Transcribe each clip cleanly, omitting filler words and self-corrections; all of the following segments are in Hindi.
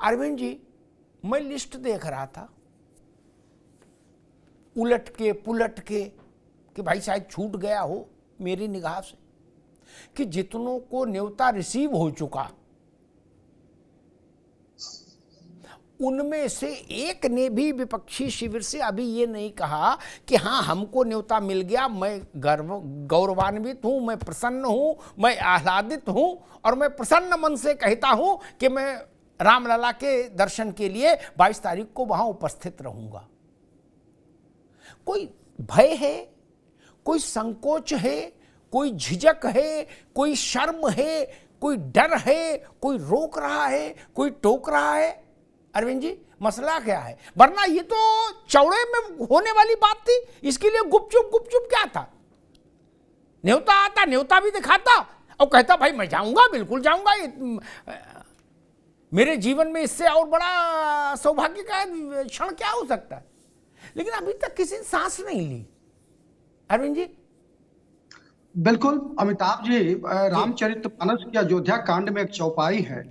अरविंद जी, मैं लिस्ट देख रहा था उलट के पुलट के कि भाई शायद छूट गया हो मेरी निगाह से कि जितनों को न्योता रिसीव हो चुका उनमें से एक ने भी विपक्षी शिविर से अभी ये नहीं कहा कि हाँ हमको न्योता मिल गया, मैं गौरवान्वित हूं, मैं प्रसन्न हूं, मैं आह्लादित हूं और मैं प्रसन्न मन से कहता हूं कि मैं रामलला के दर्शन के लिए 22 तारीख को वहां उपस्थित रहूंगा। कोई भय है, कोई संकोच है, कोई झिझक है, कोई शर्म है, कोई डर है, कोई रोक रहा है, कोई टोक रहा है? अरविंद जी, मसला क्या है? वरना ये तो चौड़े में होने वाली बात थी, इसके लिए गुपचुप क्या था? न्योता आता, न्योता भी दिखाता और कहता भाई मैं जाऊंगा, बिल्कुल जाऊंगा, मेरे जीवन में इससे और बड़ा सौभाग्य का क्षण क्या हो सकता है? लेकिन अभी तक किसी ने सांस नहीं ली। अरविंद जी, बिल्कुल अमिताभ जी, रामचरितमानस की अयोध्या कांड में एक चौपाई है,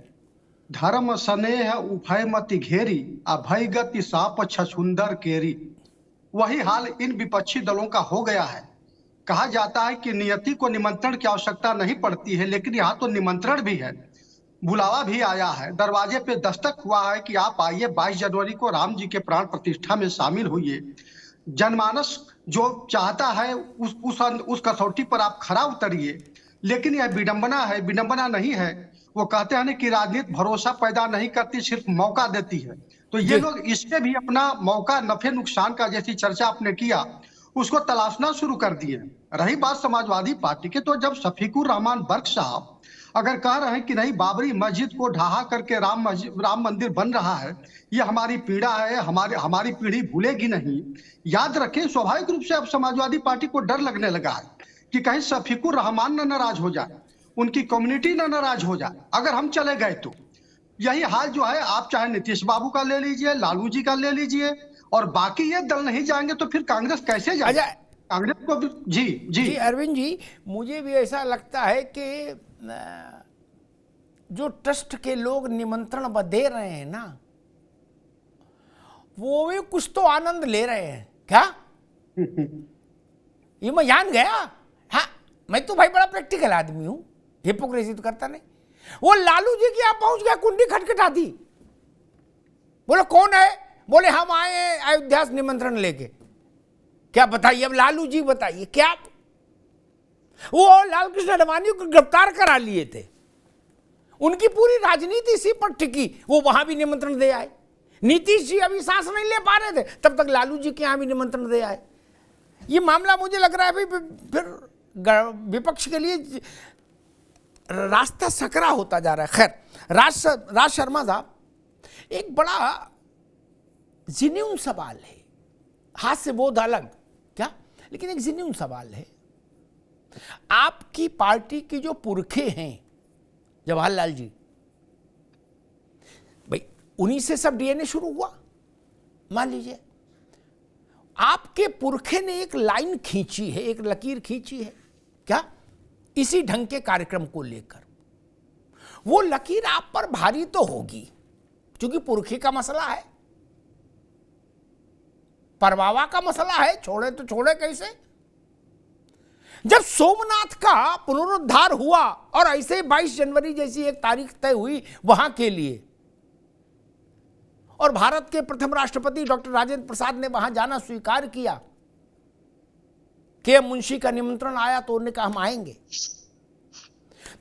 धर्म स्नेह उभय मति घेरी, अभय गति साप छछुंदर केरी। वही हाल इन विपक्षी दलों का हो गया है। कहा जाता है कि नियति को निमंत्रण की आवश्यकता नहीं पड़ती है, लेकिन यहाँ तो निमंत्रण भी है, बुलावा भी आया है, दरवाजे पे दस्तक हुआ है कि आप आइए 22 जनवरी को राम जी के प्राण प्रतिष्ठा में शामिल होइए। जनमानस जो चाहता है उस कसौटी पर आप खरा उतरिए। लेकिन यह विडंबना है, विडंबना नहीं है। वो कहते हैं कि राजनीति भरोसा पैदा नहीं करती, सिर्फ मौका देती है। तो ये लोग इसके भी अपना मौका नफे नुकसान का, जैसी चर्चा आपने किया, उसको तलाशना शुरू कर दिए। रही बात समाजवादी पार्टी की, तो जब शफीकुर रहमान बर्क साहब अगर कह रहे हैं कि नहीं बाबरी मस्जिद को ढहा करके राम मंदिर बन रहा है, ये हमारी पीड़ा है, हमारी पीढ़ी भूलेगी नहीं। याद रखें, स्वाभाविक रूप से अब समाजवादी पार्टी को डर लगने लगा है कि कहीं शफीकुर रहमान न नाराज हो जाए, उनकी कम्युनिटी न नाराज हो जाए अगर हम चले गए तो। यही हाल जो है, आप चाहे नीतीश बाबू का ले लीजिए, लालू जी का ले लीजिए, और बाकी ये दल नहीं जाएंगे तो फिर कांग्रेस कैसे जाए? कांग्रेस को भी जी अरविंद जी, मुझे भी ऐसा लगता है कि जो ट्रस्ट के लोग निमंत्रण दे रहे हैं ना, वो भी कुछ तो आनंद ले रहे हैं क्या? ये मैं जान गया। हाँ, मैं तो भाई बड़ा प्रैक्टिकल आदमी हूं, हिपोक्रेसी तो करता नहीं। वो लालू जी की आप पहुंच गया, कुंडी खटखटा दी, बोले कौन है? बोले हम आए हैं अयोध्या से निमंत्रण लेके। क्या बताइए अब लालू जी, बताइए क्या? वो लालकृष्ण आडवाणी को गिरफ्तार करा लिए थे, उनकी पूरी राजनीति इसी पर टिकी, वो वहां भी निमंत्रण दे आए। नीतीश जी अभी सांस नहीं ले पा रहे थे, तब तक लालू जी के यहां भी निमंत्रण दे आए। ये मामला मुझे लग रहा है भाई फिर विपक्ष के लिए रास्ता सकरा होता जा रहा है। खैर, राज शर्मा साहब, एक बड़ा जिन्यून सवाल है, हाथ से बोध अलग क्या, लेकिन एक जिन्यून सवाल है। आपकी पार्टी की जो पुरखे हैं जवाहरलाल जी, भाई उन्हीं से सब डीएनए शुरू हुआ। मान लीजिए आपके पुरखे ने एक लाइन खींची है, एक लकीर खींची है क्या, इसी ढंग के कार्यक्रम को लेकर। वो लकीर आप पर भारी तो होगी, क्योंकि पुरखे का मसला है, परवावा का मसला है, छोड़े तो छोड़े कैसे। जब सोमनाथ का पुनरुद्धार हुआ और ऐसे 22 जनवरी जैसी एक तारीख तय हुई वहां के लिए, और भारत के प्रथम राष्ट्रपति डॉक्टर राजेंद्र प्रसाद ने वहां जाना स्वीकार किया, के मुंशी का निमंत्रण आया तो उन्होंने कहा हम आएंगे,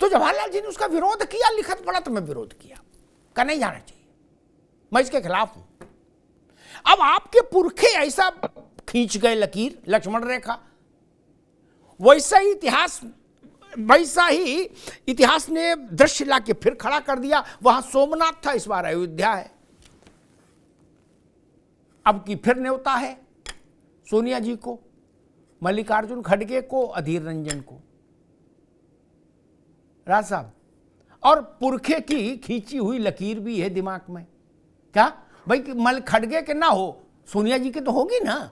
तो जवाहरलाल जी ने उसका विरोध किया, लिखत पड़ा तो मैं विरोध किया, का नहीं जाना चाहिए, मैं इसके खिलाफ हूं। अब आपके पुरखे ऐसा खींच गए लकीर, लक्ष्मण रेखा, वैसा ही इतिहास ने दृश्य लाके फिर खड़ा कर दिया। वहां सोमनाथ था, इस बार अयोध्या है। अब की फिर न्योता है सोनिया जी को, मल्लिकार्जुन खड़गे को, अधीर रंजन को, राज साहब, और पुरखे की खींची हुई लकीर भी है दिमाग में क्या भाई, मल खड़गे के ना हो, सोनिया जी के तो होगी ना।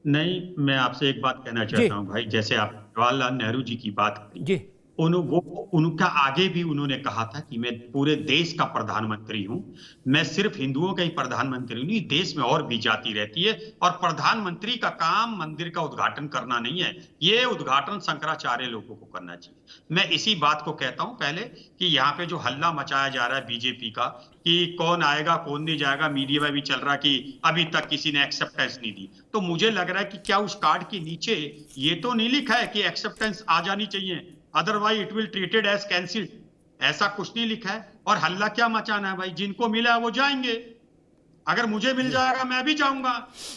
नहीं, मैं आपसे एक बात कहना चाहता हूं भाई, जैसे आप जवाहरलाल नेहरू जी की बात करी जी, उनका आगे भी उन्होंने कहा था कि मैं पूरे देश का प्रधानमंत्री हूं, मैं सिर्फ हिंदुओं का ही प्रधानमंत्री नहीं, देश में और भी जाति रहती है और प्रधानमंत्री का काम मंदिर का उद्घाटन करना नहीं है, ये उद्घाटन शंकराचार्य लोगों को करना चाहिए। मैं इसी बात को कहता हूं पहले कि यहाँ पे जो हल्ला मचाया जा रहा है बीजेपी का कि कौन आएगा कौन नहीं जाएगा, मीडिया में भी चल रहा कि अभी तक किसी ने एक्सेप्टेंस नहीं दी, तो मुझे लग रहा है कि क्या उस कार्ड के नीचे ये तो नहीं लिखा है कि एक्सेप्टेंस आ जानी चाहिए, otherwise it will treated as cancelled, ऐसा कुछ नहीं लिखा है। और हल्ला क्या मचाना है भाई, जिनको मिला है वो जाएंगे, अगर मुझे मिल जाएगा मैं भी जाऊंगा।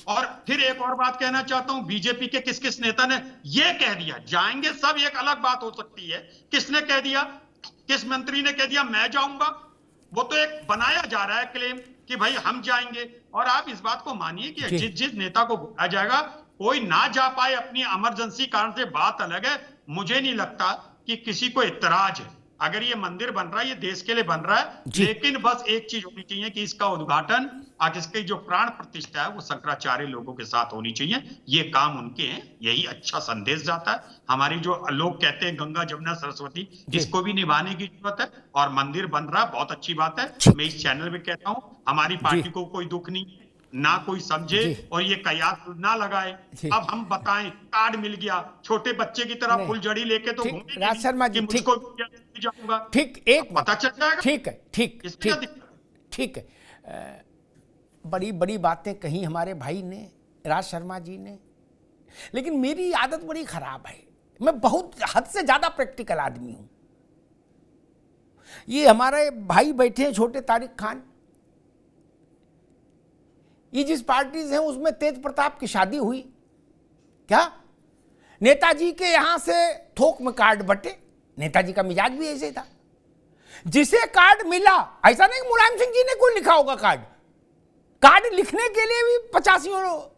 और फिर एक और बात कहना चाहता हूं, बीजेपी के किस किस नेता ने ये कह दिया जाएंगे सब, एक अलग बात हो सकती है, किसने कह दिया, किस मंत्री ने कह दिया मैं जाऊंगा, वो तो एक बनाया जा रहा है क्लेम कि भाई हम जाएंगे। और आप इस बात को मानिए कि जिस जिस नेता को बुलाया जाएगा कोई ना जा पाए अपनी इमरजेंसी कारण से बात अलग है, मुझे नहीं लगता कि किसी को इतराज है। अगर ये मंदिर बन रहा है ये देश के लिए बन रहा है, लेकिन बस एक चीज होनी चाहिए कि इसका उद्घाटन इसकी जो प्राण प्रतिष्ठा है वो शंकराचार्य लोगों के साथ होनी चाहिए, ये काम उनके हैं, यही अच्छा संदेश जाता है। हमारी जो लोग कहते हैं गंगा जमुना सरस्वती, इसको भी निभाने की जरूरत है और मंदिर बन रहा है, बहुत अच्छी बात है। मैं इस चैनल में कहता हूं हमारी पार्टी को कोई दुख नहीं, ना कोई समझे और ये कयास ना लगाए। अब हम बताएं कार्ड मिल गया, छोटे बच्चे की तरह फुलझड़ी लेके तो राज शर्मा जी मुझको जाऊंगा, ठीक, एक पता चल जाएगा। ठीक है, ठीक है, बड़ी बड़ी बातें कही हमारे भाई ने, राज शर्मा जी ने, लेकिन मेरी आदत बड़ी खराब है, मैं बहुत हद से ज्यादा प्रैक्टिकल आदमी हूं। ये हमारे भाई बैठे हैं छोटे तारिक खान, ये जिस पार्टी से हैं उसमें तेज प्रताप की शादी हुई क्या, नेताजी के यहां से थोक में कार्ड बटे, नेताजी का मिजाज भी ऐसे था, जिसे कार्ड मिला, ऐसा नहीं मुलायम सिंह जी ने कोई लिखा होगा कार्ड लिखने के लिए भी 85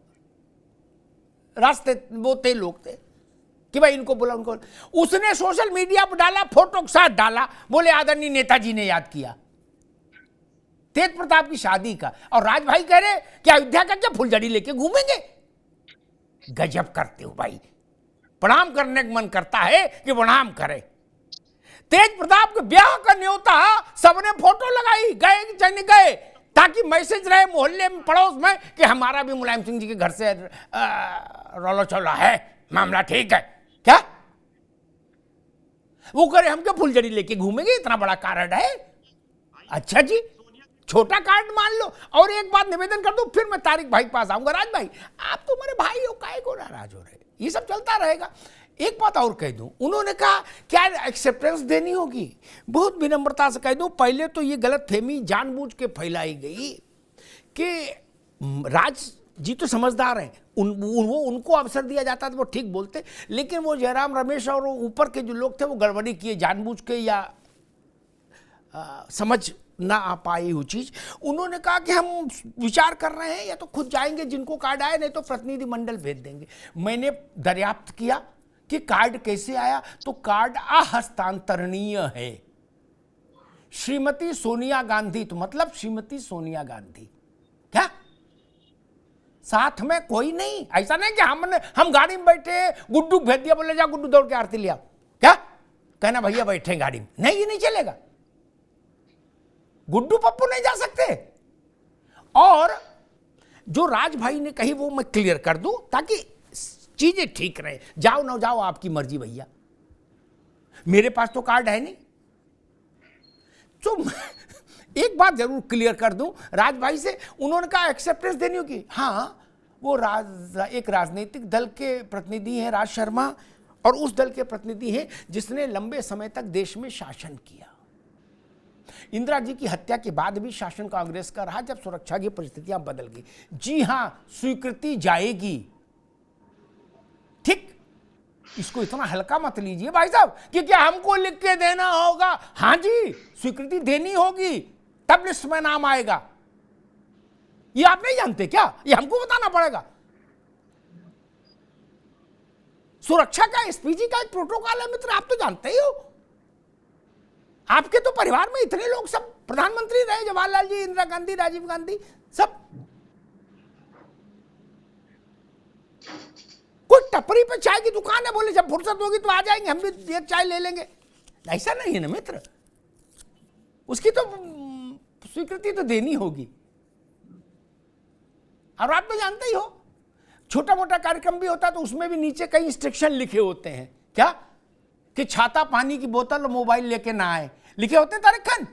रास्ते वो थे लोग थे कि भाई इनको बोला उनको, उसने सोशल मीडिया पर डाला, फोटो के साथ डाला, बोले आदरणीय नेताजी ने याद किया तेज प्रताप की शादी का, और राज भाई कह रहे कि अयोध्या का क्या फुलझड़ी लेके घूमेंगे। गजब करते हो भाई, प्रणाम करने का मन करता है कि प्रणाम करे। तेज प्रताप के ब्याह का न्योता सबने फोटो लगाई, गए ताकि मैसेज रहे मोहल्ले में पड़ोस में कि हमारा भी मुलायम सिंह जी के घर से रौला चौला है, मामला ठीक है क्या। वो करे हम क्या फुलझड़ी लेके घूमेंगे, इतना बड़ा कार्ड है। अच्छा जी, छोटा कार्ड मान लो। और एक बात निवेदन कर दूं, फिर मैं तारिक भाई के पास आऊंगा। राज भाई आप तो मेरे भाई हो, काहे को नाराज हो रहे, ये सब चलता रहेगा। एक बात और कह दूं, उन्होंने कहा क्या एक्सेप्टेंस देनी होगी, बहुत विनम्रता से कह दूं, पहले तो ये गलतफहमी जानबूझ के फैलाई गई कि राज जी तो समझदार हैं, उनको अवसर दिया जाता तो वो ठीक बोलते, लेकिन वो जयराम रमेश और ऊपर के जो लोग थे वो गड़बड़ी किए जानबूझ के या समझ ना आ पाई वो चीज। उन्होंने कहा कि हम विचार कर रहे हैं, या तो खुद जाएंगे जिनको कार्ड आए, नहीं तो प्रतिनिधि मंडल भेज देंगे। मैंने दरियाफ्त किया कि कार्ड कैसे आया, तो कार्ड अहस्तांतरणीय है। श्रीमती सोनिया गांधी, तो मतलब श्रीमती सोनिया गांधी, क्या साथ में कोई नहीं, ऐसा नहीं कि हम गाड़ी में बैठे, गुड्डू भेज दिया, बोले जा गुड्डू दौड़ के आरती लिया, क्या कहना भैया बैठे गाड़ी में, नहीं ये नहीं चलेगा, गुड्डू पप्पू नहीं जा सकते। और जो राज भाई ने कही वो मैं क्लियर कर दूं ताकि चीजें ठीक रहे, जाओ ना जाओ आपकी मर्जी भैया, मेरे पास तो कार्ड है नहीं। तो एक बात जरूर क्लियर कर दूं राज भाई से, उन्होंने कहा एक्सेप्टेंस देनी होगी। हाँ, वो एक राजनीतिक दल के प्रतिनिधि हैं राज शर्मा, और उस दल के प्रतिनिधि हैं जिसने लंबे समय तक देश में शासन किया। इंदिरा जी की हत्या के बाद भी शासन कांग्रेस का रहा, जब सुरक्षा की परिस्थितियां बदल गई। जी हां, स्वीकृति जाएगी, ठीक, इसको इतना हल्का मत लीजिए भाई साहब कि क्या हमको लिख के देना होगा। हां जी, स्वीकृति देनी होगी, तब लिस्ट में नाम आएगा। ये आप नहीं जानते क्या, ये हमको बताना पड़ेगा। सुरक्षा का एसपीजी का एक प्रोटोकॉल है मित्र, आप तो जानते ही हो। आपके तो परिवार में इतने लोग सब प्रधानमंत्री रहे, जवाहरलाल जी, इंदिरा गांधी, राजीव गांधी, सब। कोई टपरी पे चाय की दुकान है, बोले जब फुर्सत होगी तो आ जाएंगे, हम भी एक चाय ले लेंगे, ऐसा नहीं है ना मित्र, उसकी तो स्वीकृति तो देनी होगी। और आप तो जानते ही हो, छोटा मोटा कार्यक्रम भी होता है तो उसमें भी नीचे कई इंस्ट्रक्शन लिखे होते हैं, क्या कि छाता, पानी की बोतल और मोबाइल लेके ना आए, लिखे होते हैं तारिक खान।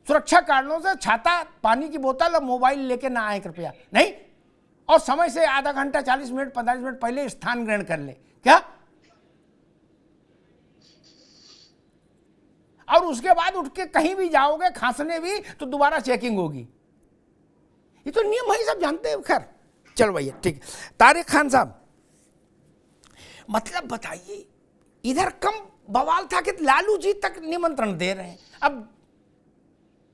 सुरक्षा कारणों से छाता, पानी की बोतल और मोबाइल लेके ना आए कृपया, नहीं, और समय से आधा घंटा, 40 मिनट, 45 मिनट पहले स्थान ग्रहण कर ले, क्या, और उसके बाद उठ के कहीं भी जाओगे खांसने भी तो दोबारा चेकिंग होगी। ये तो नियम है, सब जानते हैं। खैर चलो भैया, ठीक। तारिक खान साहब, मतलब बताइए, इधर कम बवाल था कि लालू जी तक निमंत्रण दे रहे हैं। अब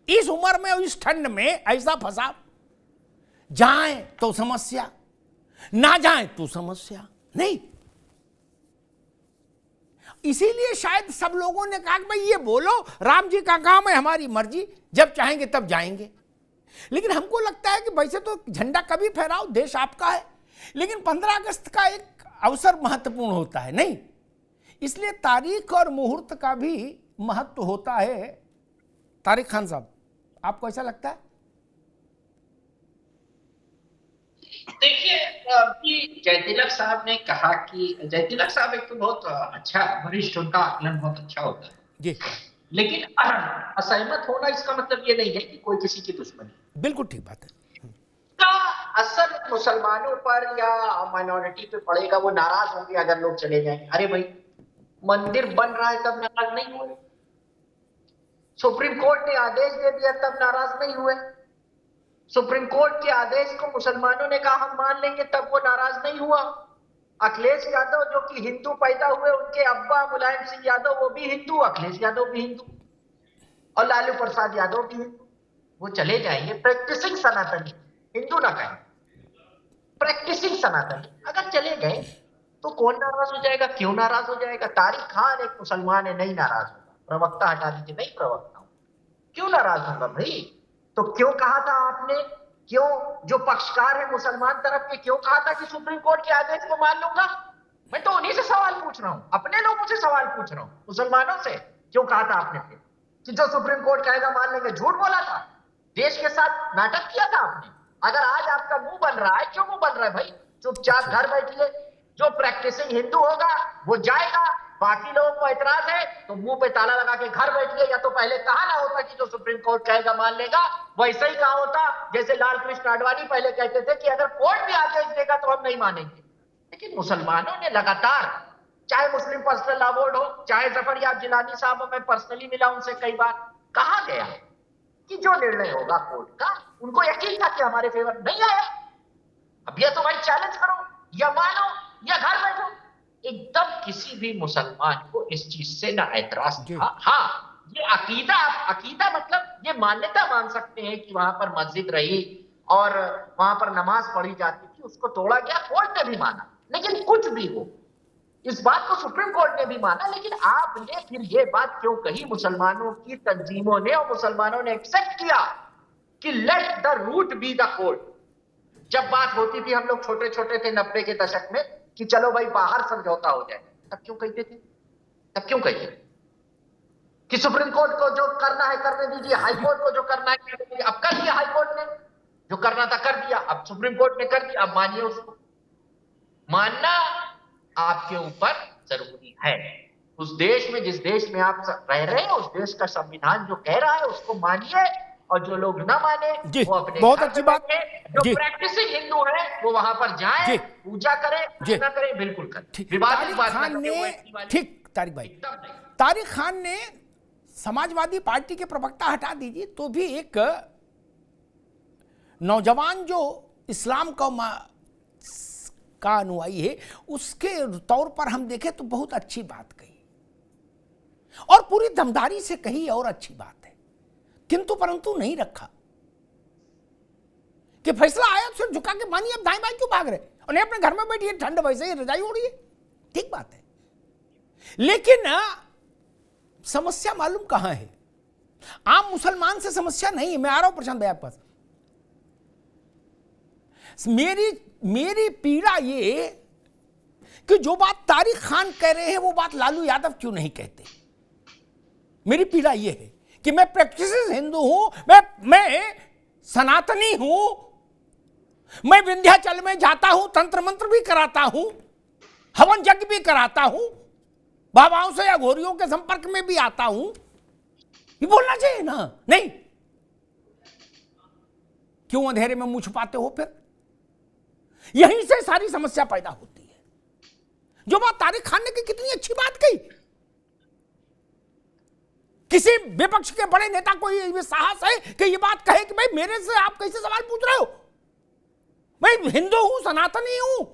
इस उम्र में और इस ठंड में ऐसा फंसा, जाएं तो समस्या, ना जाएं तो समस्या नहीं। इसीलिए शायद सब लोगों ने कहा कि भाई ये बोलो, राम जी का काम है, हमारी मर्जी, जब चाहेंगे तब जाएंगे। लेकिन हमको लगता है कि वैसे तो झंडा कभी फहराओ, देश आपका है, लेकिन 15 अगस्त का एक अवसर महत्वपूर्ण होता है, नहीं, इसलिए तारीख और मुहूर्त का भी महत्व होता है। तारिक खान साहब, आपको ऐसा लगता है? देखिए, अभी जयतिलक साहब ने कहा कि जयतिलक साहब एक तो बहुत अच्छा वरिष्ठ, उनका आकलन बहुत अच्छा होता है जी, लेकिन असहमत होना इसका मतलब ये नहीं है कि कोई किसी की दुश्मनी। बिल्कुल ठीक बात है। का असर मुसलमानों पर या माइनॉरिटी पे पड़ेगा, वो नाराज होंगे अगर लोग चले जाएंगे। अरे भाई, मंदिर बन रहा है तब नाराज नहीं हुए, सुप्रीम कोर्ट ने आदेश दे दिया तब नाराज नहीं हुए, सुप्रीम कोर्ट के आदेश को मुसलमानों ने कहा हम मान लेंगे तब वो नाराज नहीं हुआ। अखिलेश यादव जो कि हिंदू पैदा हुए, उनके अब्बा मुलायम सिंह यादव वो भी हिंदू, अखिलेश यादव भी हिंदू और लालू प्रसाद यादव भी हिंदू, वो चले जाएंगे। प्रैक्टिसिंग सनातनी, हिंदू ना कहें, प्रैक्टिसिंग सनातनी अगर चले गए तो कौन नाराज हो जाएगा, क्यों नाराज हो जाएगा? तारिक खान एक मुसलमान है, नहीं नाराज होगा। प्रवक्ता हटा दीजिए, नहीं प्रवक्ता हूं, क्यों नाराज होगा भाई? तो क्यों कहा था आपने, क्यों जो पक्षकार है मुसलमान तरफ के, क्यों कहा था कि सुप्रीम कोर्ट के आदेश को मान लूंगा? मैं तो उन्हीं से सवाल पूछ रहा हूं, अपने लोगों से सवाल पूछ रहा हूं, मुसलमानों से। क्यों कहा था आपने फिर कि जो सुप्रीम कोर्ट कहेगा मान लेंगे? झूठ बोला था, देश के साथ नाटक किया था आपने। अगर आज आपका मुंह बन रहा है, क्यों मुंह बन रहा है भाई? चुपचाप घर बैठिए, जो प्रैक्टिसिंग हिंदू होगा वो जाएगा, बाकी लोगों को ऐतराज है तो मुंह पे ताला लगा के घर बैठिए। या तो पहले कहा ना होता कि जो सुप्रीम कोर्ट कहेगा मान लेगा, वैसे ही कहा होता जैसे लाल कृष्ण आडवाणी पहले कहते थे कि अगर कोर्ट भी आदेश देगा तो हम नहीं मानेंगे। लेकिन मुसलमानों ने लगातार, चाहे मुस्लिम पर्सनल लॉ बोर्ड हो, चाहे जफर याब जिलानी साहब, मैं पर्सनली मिला उनसे कई बार, कहा गया कि जो निर्णय होगा कोर्ट का, उनको यकीन था कि हमारे फेवर नहीं आया। अब या तो भाई चैलेंज करो, या मानो, या घर बैठो। एकदम किसी भी मुसलमान को इस चीज से ना ऐतराज था। हाँ, ये अकीदा मतलब ये मान्यता मान सकते हैं कि वहां पर मस्जिद रही और वहां पर नमाज पढ़ी जाती थी, उसको तोड़ा गया, कोर्ट ने भी माना। लेकिन कुछ भी हो, इस बात को सुप्रीम कोर्ट ने भी माना। लेकिन आपने फिर ये बात क्यों कही? मुसलमानों की तंजीमों ने और मुसलमानों ने एक्सेप्ट किया कि let the route be the court. जब बात होती थी, हम लोग छोटे छोटे थे 90 के दशक में, कि चलो भाई बाहर समझौता हो जाए, तब क्यों कहते थे? तब क्यों कहते थे कि सुप्रीम कोर्ट को जो करना है करने दीजिए, हाई कोर्ट को जो करना है करने दीजिए? अब कर दिया हाई कोर्ट ने, जो करना था कर दिया, अब सुप्रीम कोर्ट ने कर दिया, अब मानिए उसको। मानना आपके ऊपर जरूरी है। उस देश में, जिस देश में आप रह रहे हैं, उस देश का संविधान जो कह रहा है उसको मानिए, और जो लोग ना माने वो अपने बहुत अच्छी बात। जो प्रैक्टिसिंग हिंदू है वो वहां पर जाए, पूजा करे, ना करे, बिल्कुल करे। तारिक खान ने, ठीक तारिक भाई, तारिक खान ने समाजवादी पार्टी के प्रवक्ता हटा दीजिए, तो भी एक नौजवान जो इस्लाम का अनुयायी है, उसके तौर पर हम देखें तो बहुत अच्छी बात कही, और पूरी दमदारी से कही, और अच्छी बात है। किंतु परंतु नहीं रखा कि फैसला आया तो झुका के मानिए, अब दाएं बाएं क्यों भाग रहे, और नहीं अपने घर में बैठिए, ठंड वैसे ही रजाई ओढ़िए, ठीक बात है। लेकिन समस्या मालूम कहां है? आम मुसलमान से समस्या नहीं है। मैं आ रहा हूं प्रशांत भाई आपके पास। मेरी पीड़ा ये कि जो बात तारिक खान कह रहे हैं वो बात लालू यादव क्यों नहीं कहते। मेरी पीड़ा यह है कि मैं प्रैक्टिसेस हिंदू हूं, मैं सनातनी हूं, मैं विंध्याचल में जाता हूं, तंत्र मंत्र भी कराता हूं, हवन यज्ञ भी कराता हूं, बाबाओं से या घोरियों के संपर्क में भी आता हूं। ये बोलना चाहिए ना, नहीं। क्यों अंधेरे में मुंह छुपाते हो फिर? यहीं से सारी समस्या पैदा होती है। जो बात तारिक खान ने की, कितनी अच्छी बात कही। किसी विपक्ष के बड़े नेता को ये साहस है कि ये बात कहे कि भाई मेरे से आप कैसे सवाल पूछ रहे हो, मैं हिंदू हूं, सनातनी हूं,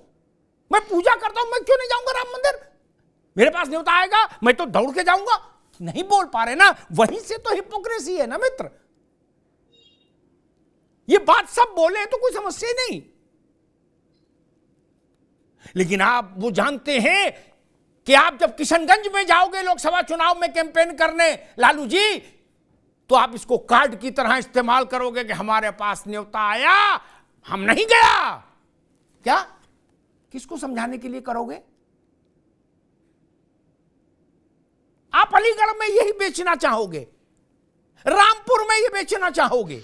मैं पूजा करता हूं, मैं क्यों नहीं जाऊंगा राम मंदिर? मेरे पास न्योता आएगा मैं तो दौड़ के जाऊंगा। नहीं बोल पा रहे ना, वहीं से तो हिपोक्रेसी है ना मित्र। ये बात सब बोले तो कोई समस्या नहीं, लेकिन आप वो जानते हैं कि आप जब किशनगंज में जाओगे लोकसभा चुनाव में कैंपेन करने लालू जी, तो आप इसको कार्ड की तरह इस्तेमाल करोगे कि हमारे पास न्योता आया, हम नहीं गया। क्या किसको समझाने के लिए करोगे? आप अलीगढ़ में यही बेचना चाहोगे, रामपुर में ये बेचना चाहोगे।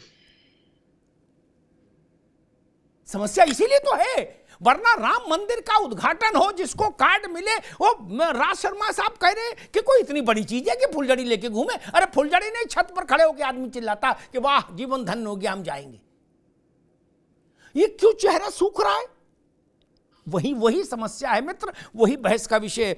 समस्या इसीलिए तो है, वरना राम मंदिर का उद्घाटन हो, जिसको कार्ड मिले, वो राज शर्मा साहब कह रहे कि कोई इतनी बड़ी चीज है कि फुलझड़ी लेके घूमे। अरे फुलझड़ी नहीं, छत पर खड़े होकर आदमी चिल्लाता कि वाह जीवन धन्य हो गया, हम जाएंगे। ये क्यों चेहरा सूख रहा है? वही समस्या है मित्र, वही बहस का विषय है।